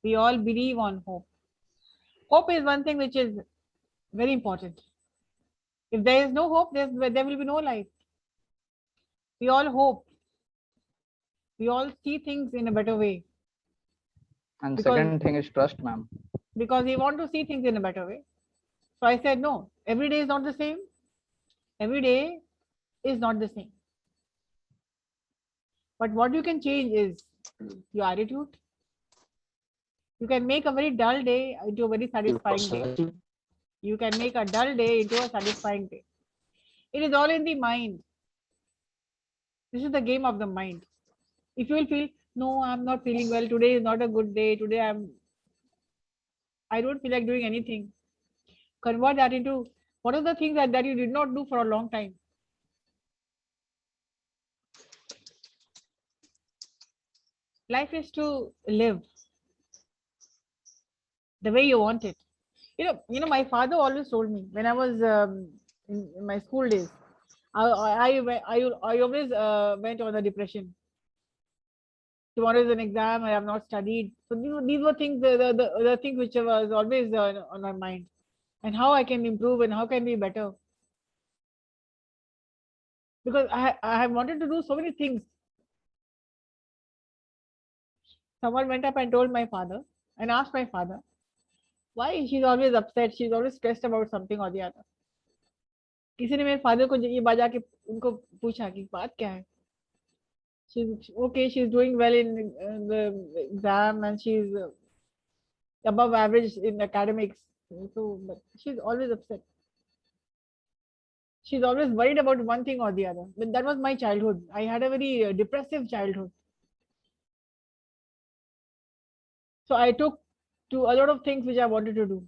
We all believe on hope. Hope is one thing which is very important. If there is no hope, there will be no life. We all hope. We all see things in a better way. And Because second thing is trust, ma'am. we want to see things in a better way. So I said, no, every day is not the same. Every day is not the same. But what you can change is your attitude. You can make a very dull day into a very satisfying day. You can make a dull day into a satisfying day. It is all in the mind. This is the game of the mind. If you will feel, no, I'm not feeling well, today is not a good day, today I don't feel like doing anything. Convert that into what are the things that you did not do for a long time. Life is to live the way you want it. My father always told me when I was in my school days, I always went on a depression. Tomorrow is an exam, I have not studied. So these were things, the things which was always on my mind, and how I can improve and how can be better. Because I have wanted to do so many things. Someone went up and told my father and asked my father why she's always upset, she's always stressed about something or the other. किसी ने मेरे father को ये बजा के उनको पूछा कि बात क्या है. She's okay, she's doing well in the exam and she's above average in academics. So, but she's always upset. She's always worried about one thing or the other. But that was my childhood. I had a very depressive childhood. So I took to a lot of things which I wanted to do.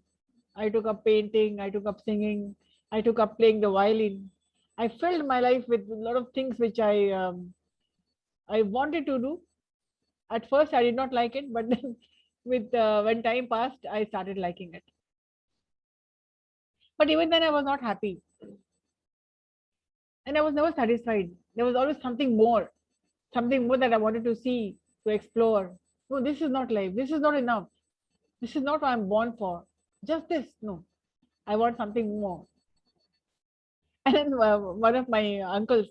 I took up painting, I took up singing, I took up playing the violin. I filled my life with a lot of things which I wanted to do. At first, I did not like it, but then with when time passed, I started liking it. But even then, I was not happy, and I was never satisfied. There was always something more that I wanted to see, to explore. No, this is not life. This is not enough. This is not what I'm born for. Just this. No, I want something more. And then one of my uncles,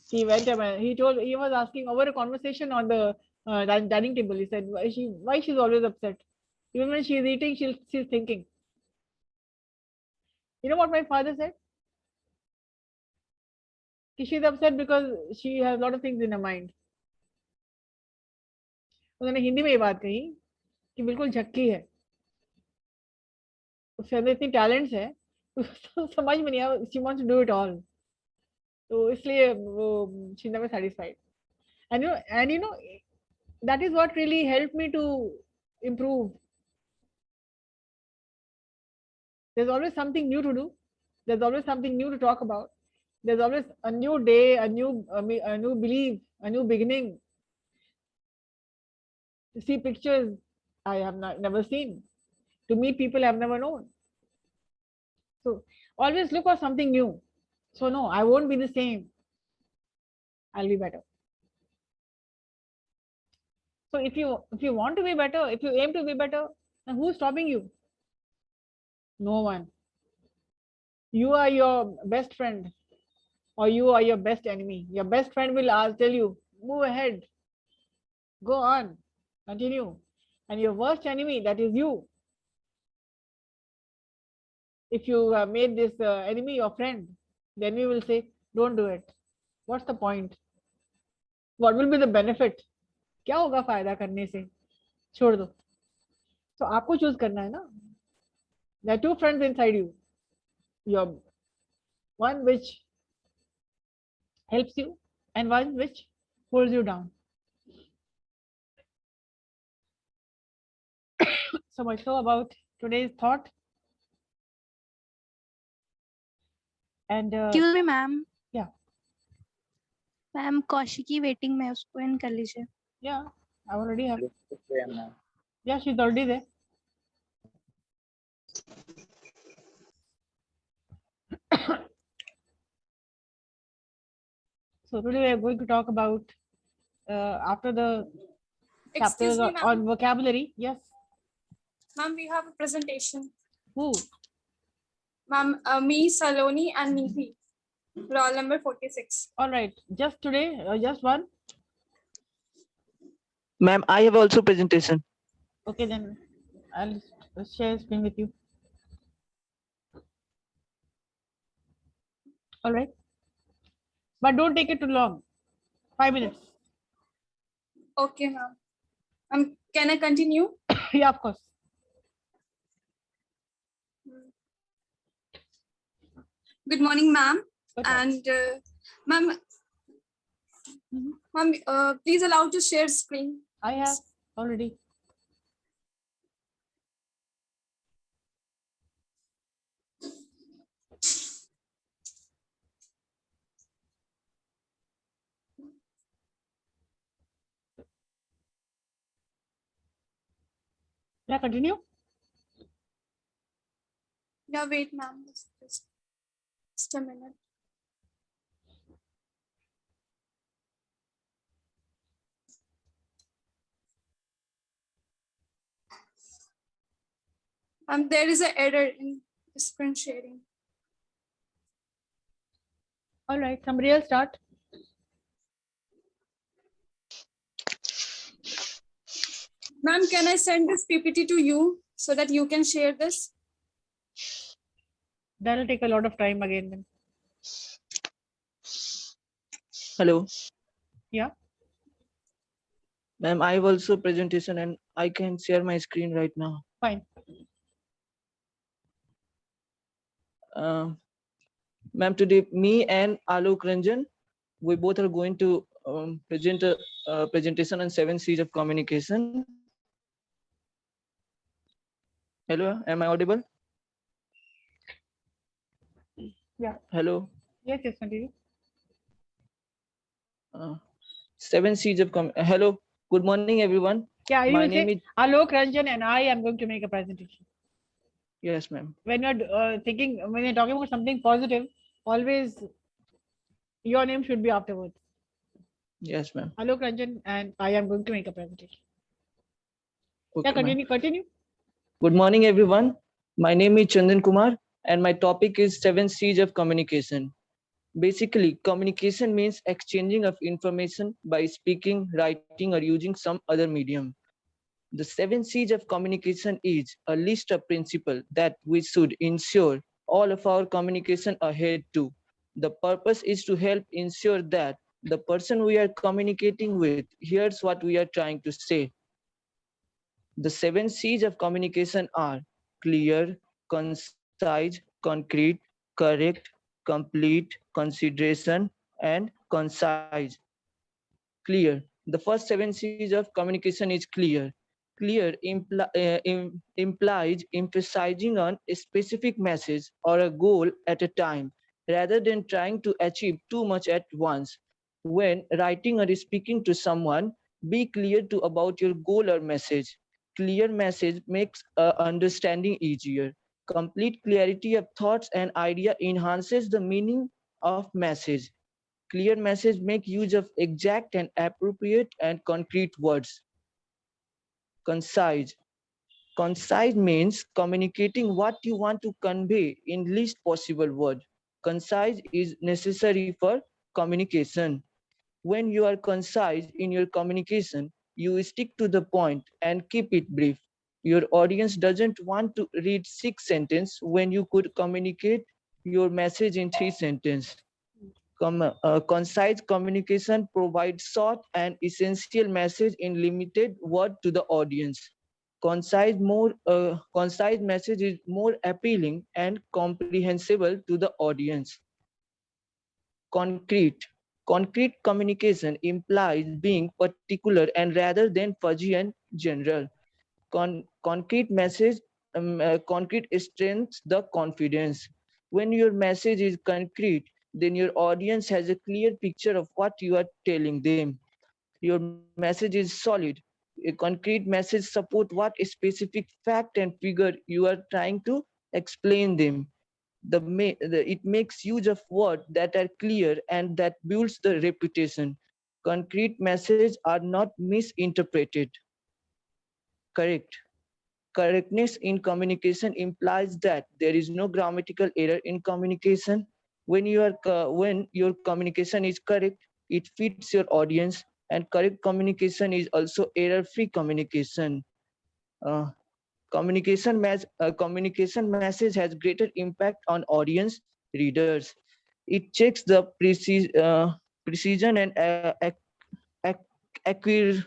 he went and he was asking over a conversation on the dining table. He said, why she's always upset? Even when she's eating, she's thinking. You know what my father said? She's upset because she has a lot of things in her mind. उन्होंने हिंदी में ये बात कही कि बिल्कुल झक्की है, उसके अंदर इतनी टैलेंट्स है, उसको समझ में नहीं आया, she wants to do it all. तो इसलिए वो she's never satisfied. And you know that is what really helped me to improve. There's always something new to do. There's always something new to talk about. There's always a new day, a new belief, a new beginning. To see pictures I have never seen. To meet people I've never known. So always look for something new. So no, I won't be the same. I'll be better. So if you want to be better, if you aim to be better, then who's stopping you? No one. You are your best friend, or you are your best enemy. Your best friend will tell you, move ahead, go on, continue. And your worst enemy, that is you. If you have made this enemy your friend, then we will say, don't do it. What's the point? What will be the benefit? क्या होगा फायदा करने से? छोड़ दो. So आपको choose करना है ना. There are two friends inside you. Your one which helps you and one which pulls you down. So much so about today's thought. And excuse me, ma'am. Yeah. Ma'am, Kaushiki waiting. मैं उसको end कर लीजिए. Yeah, I already have. Yeah, she's already there. So today we are going to talk about after the chapters on vocabulary. Yes. Ma'am, we have a presentation. Who? Ma'am, me, Saloni, and Nihi. Roll number 46. All right. Just today, just one. Ma'am, I have also presentation. Okay, then I'll share screen with you. All right. But don't take it too long. 5 minutes. Okay, ma'am. Can I continue? Yeah, of course. Good morning, ma'am. Good. And ma'am, ma'am, please allow to share screen. I have already. Yeah, continue. Yeah, wait, ma'am. Just a minute. There is an error in screen sharing. All right. Somebody else start. Ma'am, can I send this PPT to you so that you can share this? That'll take a lot of time again then. Hello. Yeah. Ma'am, I have also presentation and I can share my screen right now. Fine. Ma'am, today me and Alok Ranjan, we both are going to present a presentation on 7 C's of communication. Hello, am I audible? Yeah. Hello. Yes, yes, continue. 7 C's of hello. Good morning, everyone. Yeah, you My will name say is Alok Ranjan and I am going to make a presentation. yes, ma'am. When you're thinking, when you're talking about something positive, always your name should be afterwards. Yes, ma'am. Alok Ranjan and I am going to make a presentation. Okay, Yeah, continue, continue. Good morning, everyone. My name is Chandan Kumar, and my topic is 7 C's of communication. Basically, communication means exchanging of information by speaking, writing, or using some other medium. The 7 C's of communication is a list of principles that we should ensure all of our communication ahead to. The purpose is to help ensure that the person we are communicating with hears what we are trying to say. The 7 C's of communication are clear, concise, concrete, correct, complete, consideration, and concise. Clear. The first 7 C's of communication is clear. Clear implies emphasizing on a specific message or a goal at a time, rather than trying to achieve too much at once. When writing or speaking to someone, be clear about your goal or message. Clear message makes understanding easier. Complete clarity of thoughts and idea enhances the meaning of message. Clear message make use of exact and appropriate and concrete words. Concise. Concise means communicating what you want to convey in least possible word. Concise is necessary for communication. When you are concise in your communication, you stick to the point and keep it brief. Your audience doesn't want to read 6 sentences when you could communicate your message in 3 sentences. Concise communication provides short and essential message in limited word to the audience. Concise message is more appealing and comprehensible to the audience. Concrete. Concrete communication implies being particular and rather than fuzzy and general. Concrete strengthens the confidence. When your message is concrete, then your audience has a clear picture of what you are telling them. Your message is solid. A concrete message support what a specific fact and figure you are trying to explain them. It makes use of words that are clear and that builds the reputation. Concrete messages are not misinterpreted. Correct. Correctness in communication implies that there is no grammatical error in communication. When your communication is correct, it fits your audience, and correct communication is also error-free communication. Uh, communication message has greater impact on audience readers. It checks the precision and ac- accur-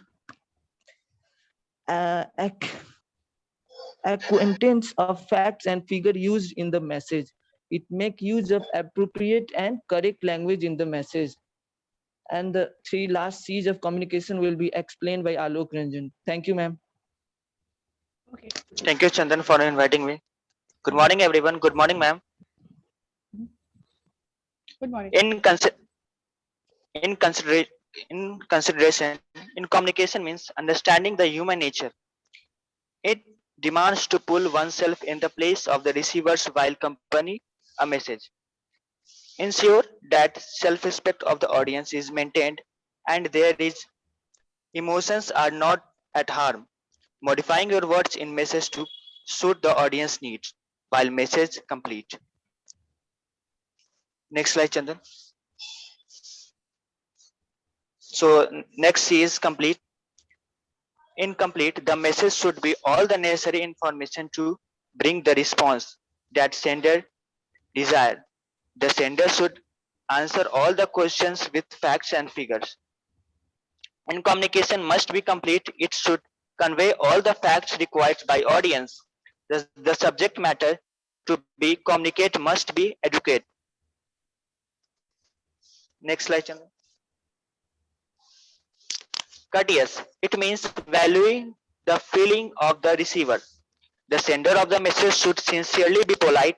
ac- acquaintance of facts and figure used in the message. It make use of appropriate and correct language in the message. And the three last C's of communication will be explained by Alok Ranjan. Thank you, ma'am. Okay. Thank you, Chandan, for inviting me. Good morning, everyone. Good morning, ma'am. Good morning. In, consi- in, considera- in consideration, in communication means understanding the human nature. It demands to pull oneself in the place of the receivers while accompany a message. Ensure that self-respect of the audience is maintained and there is emotions are not at harm. Modifying your words in message to suit the audience needs while message complete. Next slide, Chandan. So next C is complete. Incomplete, the message should be all the necessary information to bring the response that sender desire. The sender should answer all the questions with facts and figures. And communication must be complete. It should convey all the facts required by audience. The subject matter to be communicate must be educate. Next slide, Chandra. Courteous. It means valuing the feeling of the receiver. The sender of the message should sincerely be polite.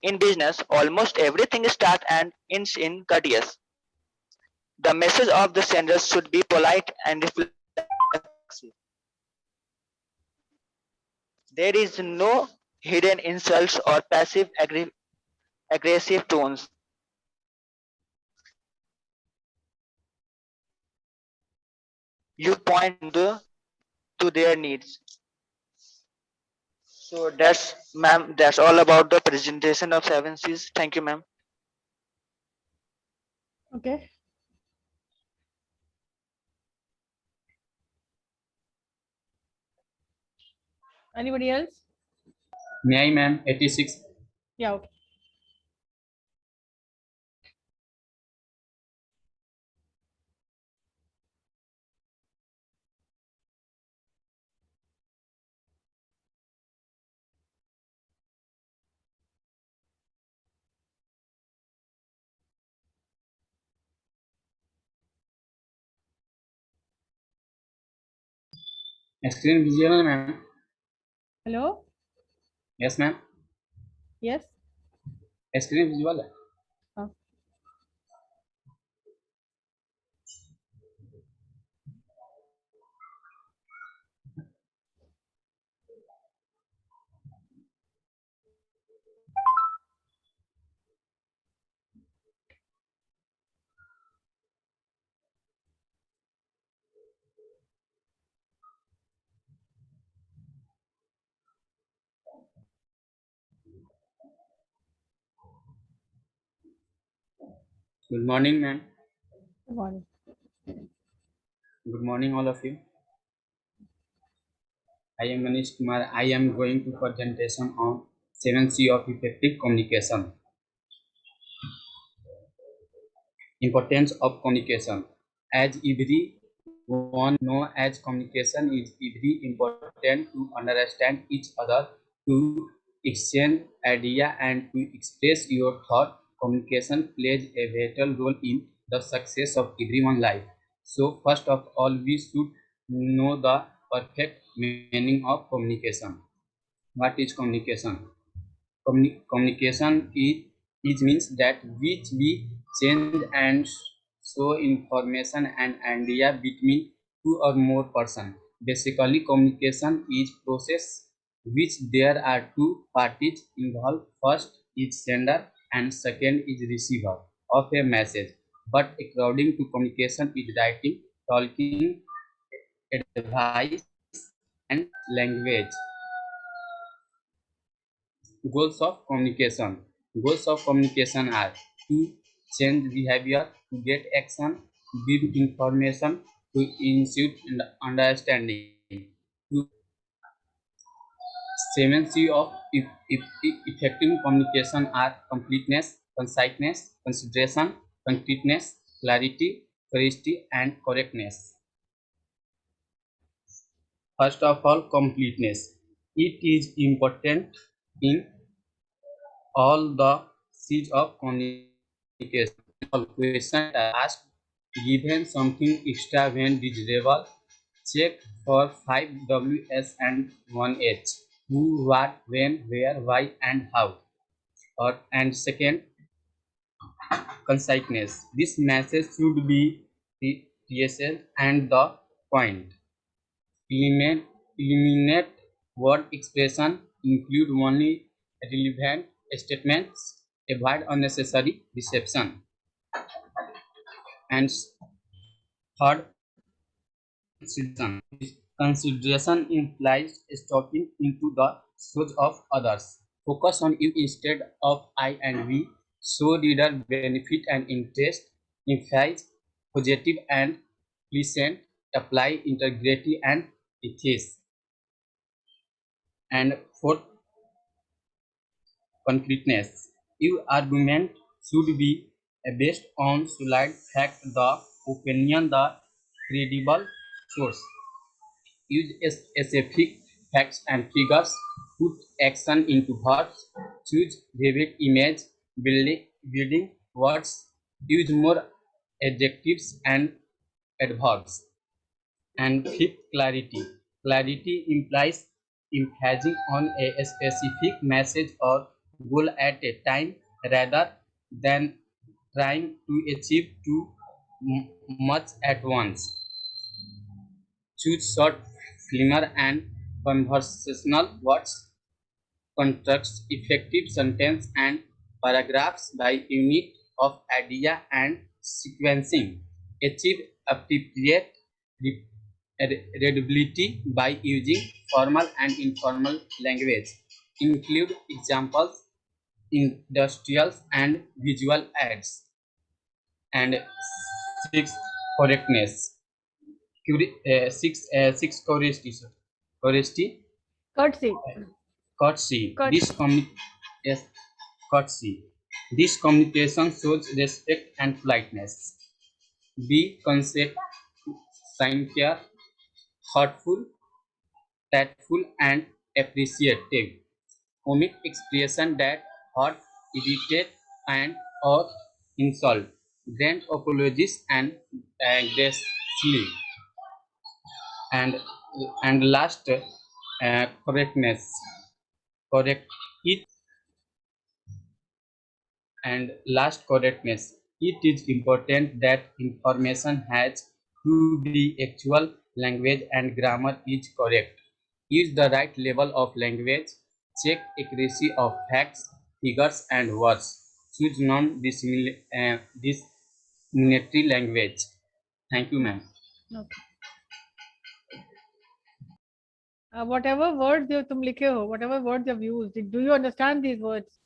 In business, almost everything starts and ends in courteous. The message of the sender should be polite and reflexive. There is no hidden insults or passive aggressive tones. You point to their needs. So that's all about the presentation of 7C's. Thank you, ma'am. Okay. Anybody else? May I, ma'am? 86. Yeah. Okay. Screen visible, ma'am? Hello. Yes, ma'am. Yes. Screen visible. Uh, Good morning, ma'am. Good morning. Good morning, all of you. I am Manish Kumar. I am going to presentation on 7C of effective communication. Importance of communication. As everyone knows, as communication is very important to understand each other, to exchange idea and to express your thought. Communication plays a vital role in the success of everyone's life. So first of all, we should know the perfect meaning of communication. What is communication? Communication is means that which we change and show information and idea between two or more person. Basically, communication is process which there are two parties involved. First is sender and second is receiver of a message. But according to communication is writing, talking, advice and language. Goals of communication. Goals of communication are to change behavior, to get action, give information, to ensure understanding. To 7C of effective communication are completeness, conciseness, consideration, concreteness, clarity, curiosity, and correctness. First of all, completeness. It is important in all the C's of communication. All questions are asked, given something extra when desirable, check for 5 Ws and 1 H. Who, what, when, where, why, and how. And second, conciseness. This message should be TSL and the point. Eliminate word expression, include only relevant statements, avoid unnecessary deception. And third, consideration. Consideration implies stopping into the shoes of others. Focus on you instead of I and we. Show reader benefit and interest. Emphasize positive and pleasant. Apply integrity and ethics. And fourth, concreteness. Your argument should be based on solid fact, the opinion, the credible source. Use specific facts and figures. Put action into verbs. Choose vivid image, building words. Use more adjectives and adverbs. And fifth, clarity. Clarity implies emphasizing on a specific message or goal at a time rather than trying to achieve too much at once. Choose short, flimmer, and conversational words. Construct effective sentence and paragraphs by unit of idea and sequencing. Achieve appropriate readability by using formal and informal language. Include examples, industrials, and visual aids. And six, correctness. Six curiosity. Curiosity. Courtesy. Courtesy. Courtesy. Yes, courtesy. This communication shows respect and politeness. Be considerate, sincere, thoughtful, tactful, and appreciative. Omit expression that hurt, irritate, and or insult. Grant apologies and graciously. And last, correctness. Correct it. And last, correctness. It is important that information has to be actual language and grammar is correct. Use the right level of language. Check accuracy of facts, figures, and words. Choose non-discriminatory language. Thank you, ma'am. Okay. Whatever words you तुम लिखे हो, whatever words you've used, do you understand these words?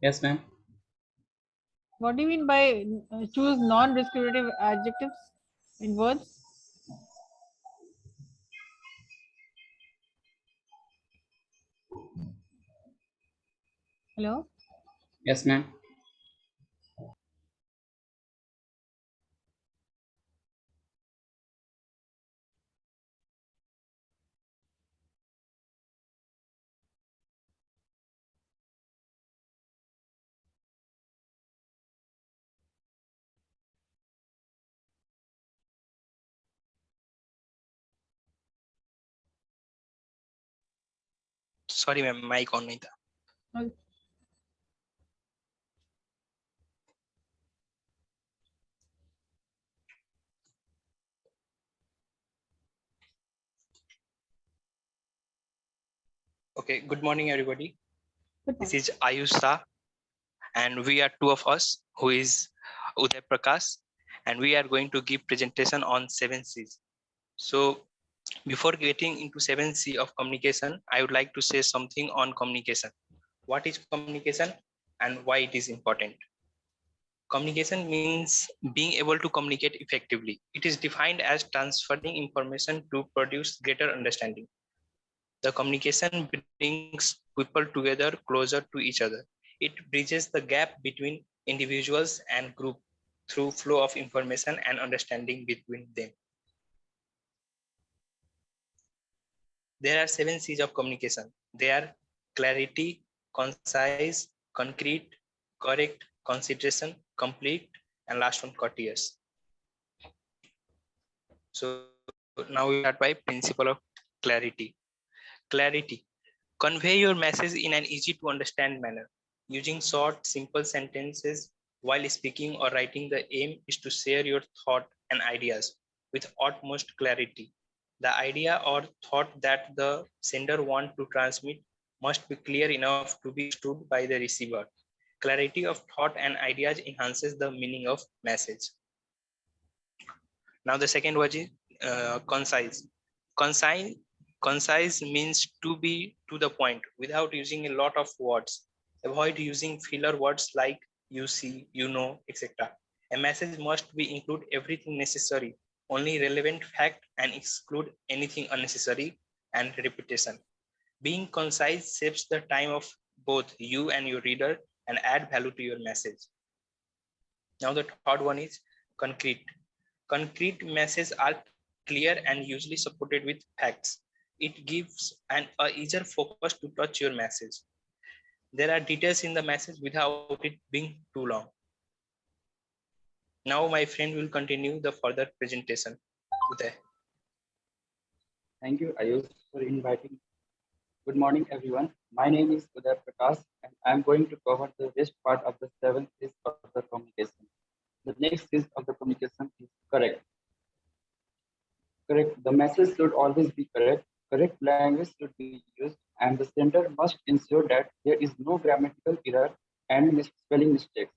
Yes, ma'am. What do you mean by choose non-discriminative adjectives in words? Hello? Yes, ma'am. Sorry, ma'am, mic on नहीं था. Okay, good morning, everybody. This is Ayush Shah, and we are two of us, who is Uday Prakash, and we are going to give presentation on 7C's. So before getting into 7C of communication, I would like to say something on communication. What is communication and why it is important? Communication means being able to communicate effectively. It is defined as transferring information to produce greater understanding. The communication brings people together closer to each other. It bridges the gap between individuals and group through flow of information and understanding between them. There are 7 C's of communication. They are clarity, concise, concrete, correct, consideration, complete, and last one, courteous. So now we start by principle of clarity. Clarity. Convey your message in an easy to understand manner. Using short, simple sentences while speaking or writing, the aim is to share your thought and ideas with utmost clarity. The idea or thought that the sender wants to transmit must be clear enough to be understood by the receiver. Clarity of thought and ideas enhances the meaning of message. Now the second word is concise. Concise. Concise means to be to the point without using a lot of words. Avoid using filler words like you see, you know, etc. A message must be include everything necessary, only relevant fact, and exclude anything unnecessary and repetition. Being concise saves the time of both you and your reader and add value to your message. Now the third one is concrete. Concrete messages are clear and usually supported with facts. It gives an easier focus to touch your message. There are details in the message without it being too long. Now my friend will continue the further presentation. Uday. Thank you, Ayush, for inviting me. Good morning, everyone. My name is Uday Prakash, and I'm going to cover the rest part of the 7 C's of the communication. The next C's of the communication is correct. Correct. The message should always be correct. Correct language should be used, and the sender must ensure that there is no grammatical error and spelling mistakes.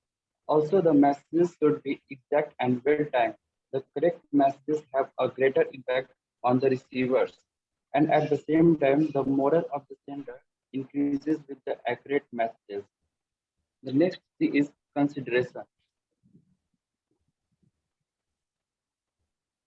Also, the messages should be exact and well timed. The correct messages have a greater impact on the receivers, and at the same time, the moral of the sender increases with the accurate messages. The next C is consideration.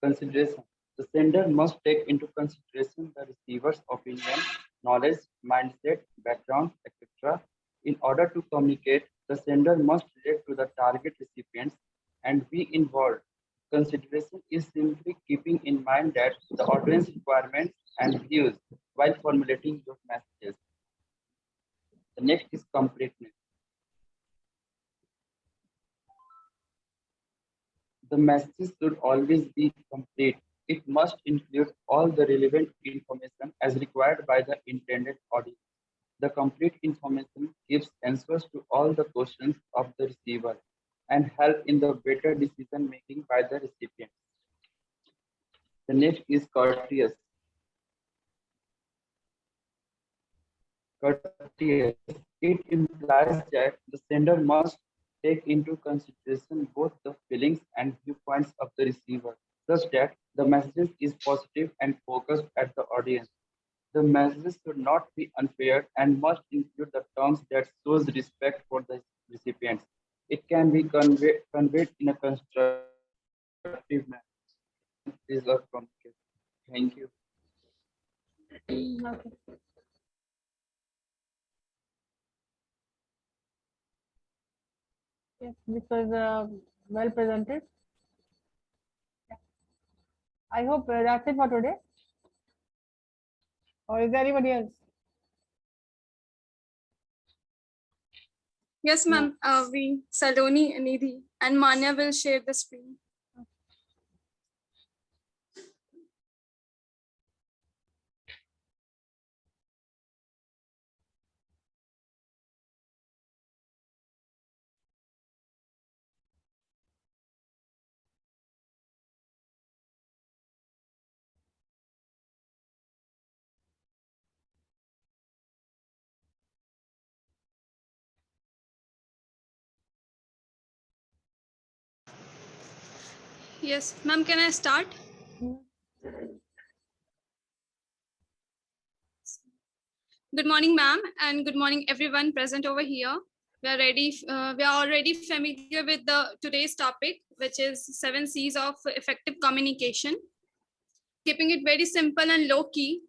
Consideration. The sender must take into consideration the receiver's opinion, knowledge, mindset, background, etc. In order to communicate, the sender must relate to the target recipients and be involved. Consideration is simply keeping in mind that the audience requirements and views while formulating your messages. The next is completeness. The message should always be complete. It must include all the relevant information as required by the intended audience. The complete information gives answers to all the questions of the receiver and help in the better decision making by the recipient. The next is courteous. Courteous. It implies that the sender must take into consideration both the feelings and viewpoints of the receiver, such that the message is positive and focused at the audience. The message should not be unfair and must include the terms that shows respect for the recipients. It can be conveyed in a constructive manner. Is our communication. Thank you. Okay. Yes, this was well presented. I hope that's it for today. Or is there anybody else? Yes, ma'am. We, Saloni, Nidhi, and Manya will share the screen. Yes, ma'am. Can I start? Good morning, ma'am, and good morning, everyone present over here. We are ready. We are already familiar with the today's topic, which is 7 C's of effective communication. Keeping it very simple and low key.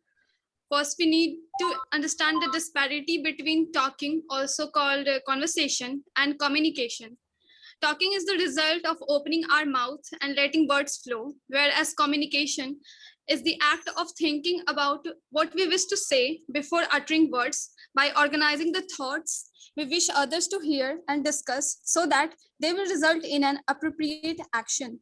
First, we need to understand the disparity between talking, also called conversation, and communication. Talking is the result of opening our mouth and letting words flow, whereas communication is the act of thinking about what we wish to say before uttering words by organizing the thoughts we wish others to hear and discuss so that they will result in an appropriate action.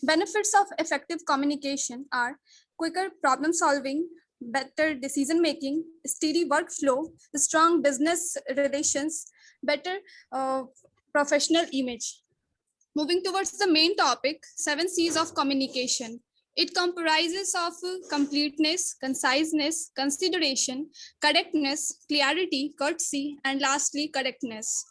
Benefits of effective communication are quicker problem solving, better decision making, steady workflow, strong business relations, better professional image. Moving towards the main topic, 7 C's of communication. It comprises of completeness, conciseness, consideration, correctness, clarity, courtesy, and lastly, correctness.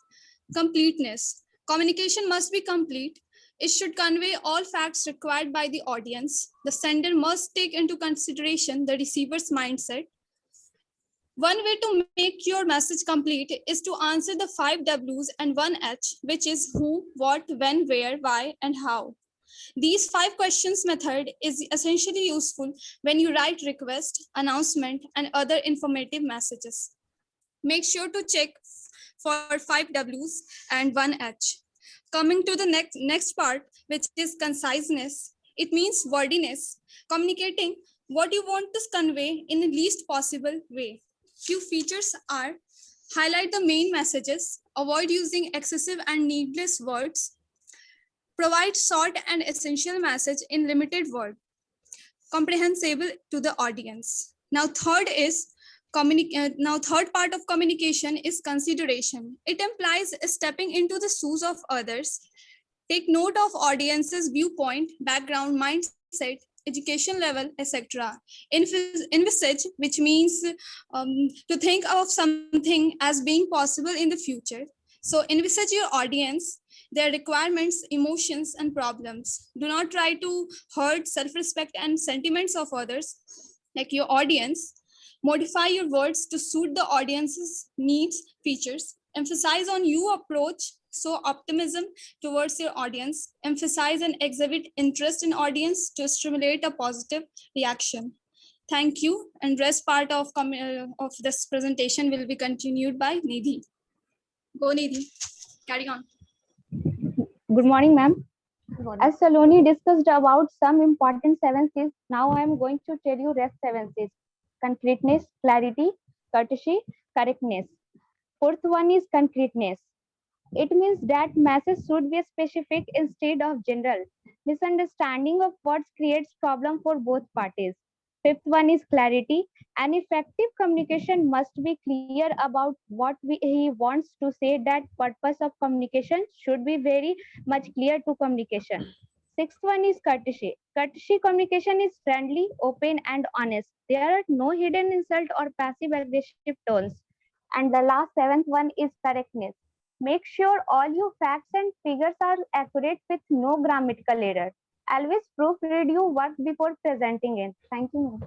Completeness. Communication must be complete. It should convey all facts required by the audience. The sender must take into consideration the receiver's mindset. One way to make your message complete is to answer the 5 W's and 1 H, which is who, what, when, where, why, and how. These 5 questions method is essentially useful when you write request, announcement, and other informative messages. Make sure to check for 5 W's and 1 H. Coming to the next part, which is conciseness. It means wordiness, communicating what you want to convey in the least possible way. Few features are highlight the main messages, avoid using excessive and needless words, provide short and essential message in limited word, comprehensible to the audience. Now third part of communication is consideration. It implies stepping into the shoes of others. Take note of audience's viewpoint, background, mindset, education level, etc. Envisage, which means to think of something as being possible in the future. So envisage your audience, their requirements, emotions, and problems. Do not try to hurt self-respect and sentiments of others, like your audience. Modify your words to suit the audience's needs, features. Emphasize on you approach, so optimism towards your audience. Emphasize and exhibit interest in audience to stimulate a positive reaction. Thank you. And rest part of this presentation will be continued by Nidhi. Go Nidhi, carry on. Good morning, ma'am. As Saloni discussed about some important 7 C's, now I am going to tell you rest 7 C's. Concreteness, clarity, courtesy, correctness. Fourth one is concreteness. It means that message should be specific instead of general. Misunderstanding of words creates problem for both parties. Fifth one is clarity. An effective communication must be clear about what he wants to say. That purpose of communication should be very much clear to communication. Sixth one is courtesy. Courtesy communication is friendly, open, and honest. There are no hidden insult or passive aggressive tones. And the last 7th one is correctness. Make sure all your facts and figures are accurate with no grammatical error. Always proofread your work before presenting it. Thank you.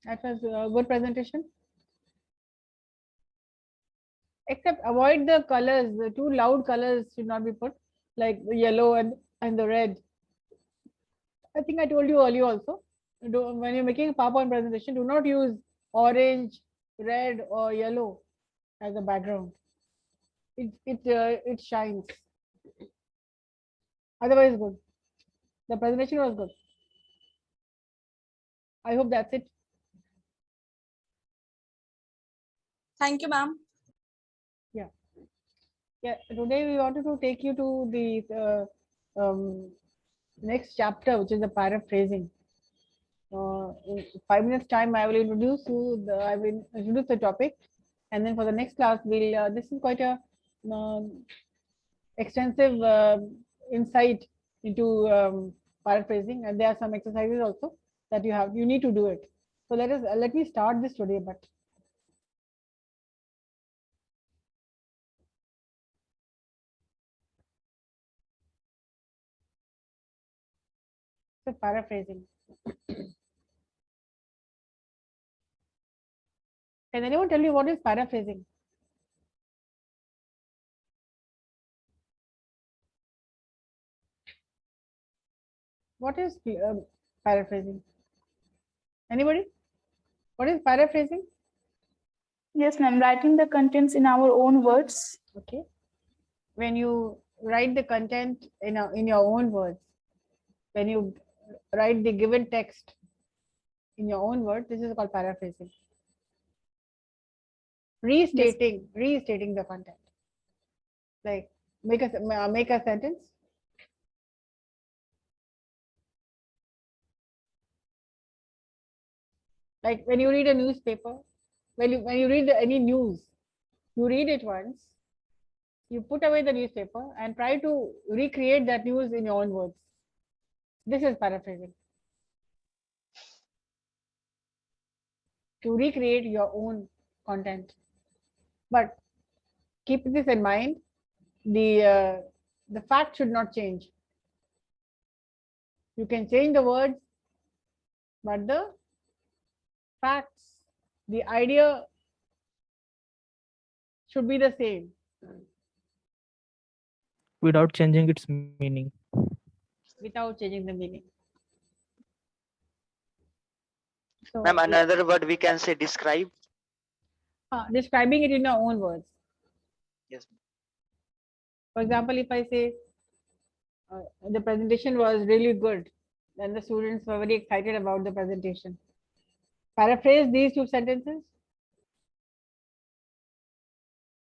That was a good presentation. Except avoid the colors, the too loud colors should not be put, like the yellow and the red. I think I told you earlier also, when you're making a PowerPoint presentation, do not use orange, red, or yellow as a background. It shines. Otherwise, good. The presentation was good. I hope that's it. Thank you, ma'am. Yeah. Today we wanted to take you to the next chapter, which is the paraphrasing. In 5 minutes time, I will introduce you. I will introduce the topic, and then for the next class, we'll. This is quite a extensive insight into paraphrasing, and there are some exercises also that you need to do it. So let me start this today. But so paraphrasing. Can anyone tell me what is paraphrasing? What is paraphrasing? Anybody? What is paraphrasing? Yes, ma'am. Writing the contents in our own words. Okay. When you write the content in your own words, when you write the given text in your own words, this is called paraphrasing. Restating the content. Like make a sentence. Like when you read a newspaper, when you read any news, you read it once, you put away the newspaper and try to recreate that news in your own words. This is paraphrasing. To recreate your own content. But keep this in mind, the fact should not change. You can change the words, but the facts, the idea should be the same. Without changing its meaning. Without changing the meaning. So, Ma'am, another word we can say describe. Describing it in your own words. Yes. For example, if I say the presentation was really good, then the students were very excited about the presentation. Paraphrase these two sentences.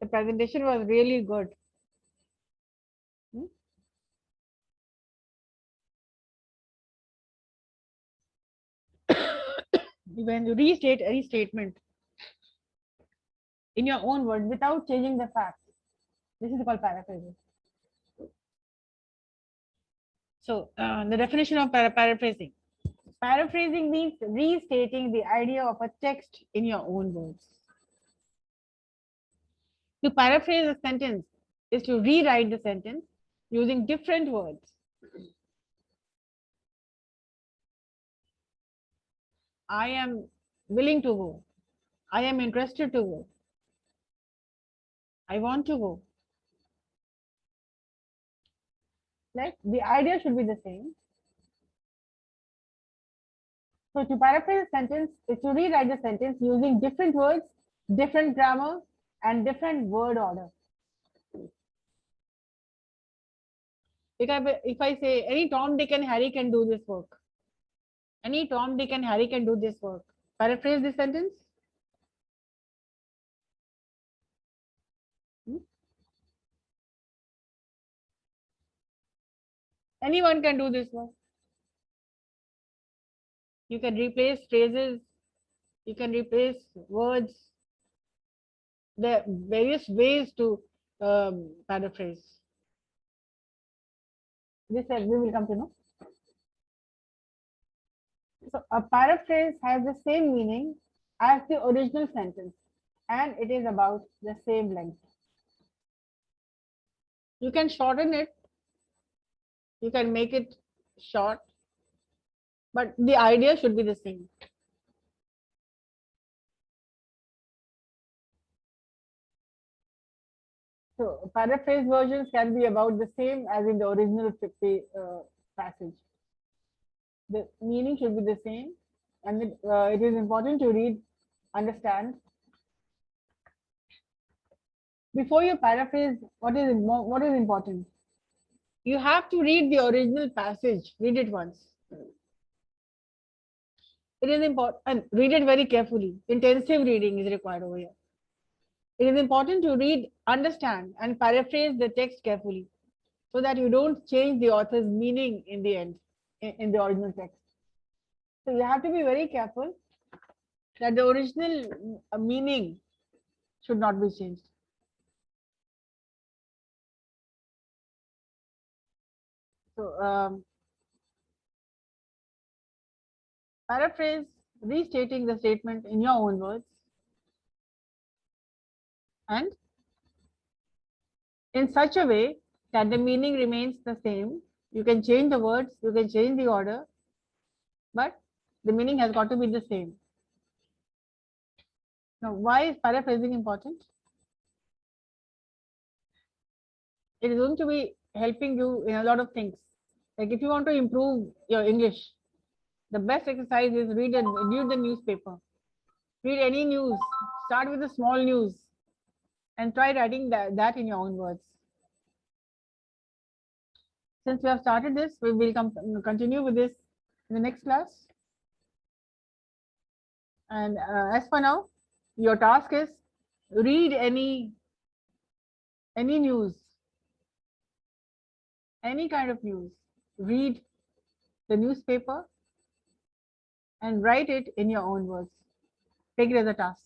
The presentation was really good. When you restate any statement in your own words without changing the facts, this is called paraphrasing. So the definition of paraphrasing. Paraphrasing means restating the idea of a text in your own words. To paraphrase a sentence is to rewrite the sentence using different words. I am willing to go. I am interested to go. I want to go. Like the idea should be the same. So to paraphrase a sentence is to rewrite the sentence using different words, different grammar, and different word order. If I say any Tom, Dick, and Harry can do this work. Any Tom, Dick, and Harry can do this work. Paraphrase this sentence. Anyone can do this work. You can replace phrases. You can replace words. There are various ways to paraphrase. This we will come to know. So a paraphrase has the same meaning as the original sentence, and it is about the same length. You can shorten it. You can make it short, but the idea should be the same. So paraphrase versions can be about the same as in the original passage. The meaning should be the same, and it is important to read, understand. Before you paraphrase, what is important? You have to read the original passage. Read it once. It is important, and read it very carefully. Intensive reading is required over here. It is important to read, understand, and paraphrase the text carefully so that you don't change the author's meaning in the end, in the original text. So you have to be very careful that the original meaning should not be changed. So paraphrase, restating the statement in your own words, and in such a way that the meaning remains the same. You can change the words, you can change the order, but the meaning has got to be the same. Now, why is paraphrasing important? It is going to be helping you in a lot of things. Like if you want to improve your English, the best exercise is read the newspaper. Read any news. Start with the small news and try writing that in your own words. Since we have started this, we will continue with this in the next class. And as for now, your task is read any news, any kind of news. Read the newspaper and write it in your own words. Take it as a task.